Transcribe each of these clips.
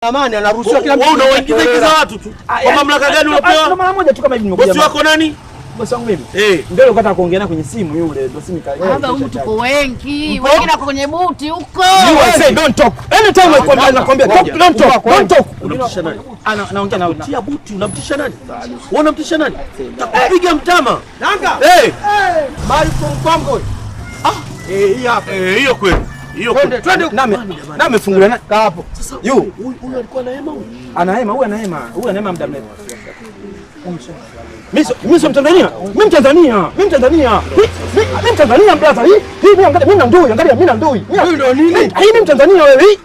Amani anaruhusiwa kila mtu. Wewe unaoingiza watu tu. Kwa mamlaka gani unapewa? Mara moja tu kama hivi nimekuja. Bosi wako nani? Bosi wangu mimi. Ndio ukataka kuongea kwenye simu yule, ndio simu kale. Baba huyu tuko wengi. Wengine wako kwenye buti huko. You say don't talk. Anytime I nakwambia don't talk. Don't talk. Unamtisha nani? Anaongea na unatia buti, unamtisha nani? Wewe unamtisha nani? Takupiga mtama. Nanga. Mali kumpango. Hii hapa. Hiyo kweli. Hiyo twende na amefungulia kaa hapo. Huyu alikuwa na hema huyu. Ana hema, huyu ana hema. Huyu ana hema muda mrefu. Mimi sio Mtanzania. Mimi Mtanzania. Mimi Mtanzania brother. Hii angalia mimi na ndui, angalia mimi na ndui. Huyu ndio nini? Hii mimi Mtanzania wewe.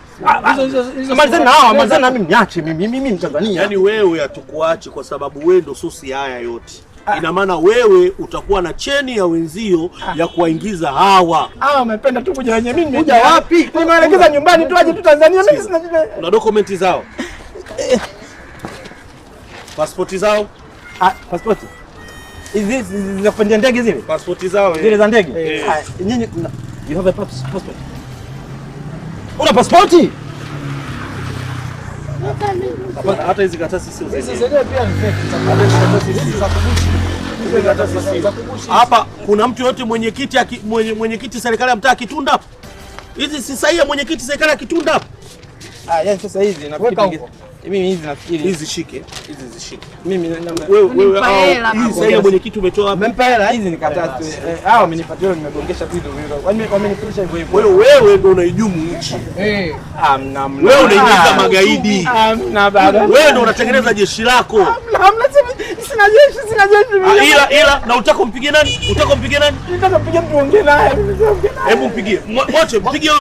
Malizana hao, malizana mimi niache mimi Mtanzania. Yaani wewe hatukuache kwa sababu wewe ndio sosi haya yote. Ina maana wewe utakuwa na cheni ya wenzio ya kuwaingiza hawa. Umependa tu kuja wenyewe. Mimi kuja wapi? Nimeelekeza nyumbani tu aje tu Tanzania. Mimi sina shida. Una dokumenti zao? Pasipoti zao? Pasipoti. Hizi za kupandia ndege zile? Pasipoti zao zile za ndege. Nyinyi you have a passport? Una pasipoti? Hata hizi karatasi sio zenyewe. Hizi zenyewe pia ni fake. Hizi za kubushi. Hapa kuna mtu yote mwenyekiti serikali ya mtaa Kitunda hapa. Hizi si sahihi ya mwenyekiti serikali ya Kitunda hapa. Yaani sasa hizi nafikiri mimi hizi nafikiri hizi shike, hizi zishike. Mimi wewe hizi sahihi ya mwenyekiti umetoa hapa. Mmempa hela hizi nikatatu. Wamenipatia nimegongesha tu hilo. Wamenifundisha hivyo hivyo. Wewe ndio unaijumu nchi. Amna. Wewe unaingiza magaidi. Amna bado. Wewe ndio unatengeneza jeshi lako. Amna sina jeshi. Ila na utaka umpige nani? Nataka mpige mtu ongea naye. Hebu mpigie. Mwache mpigie.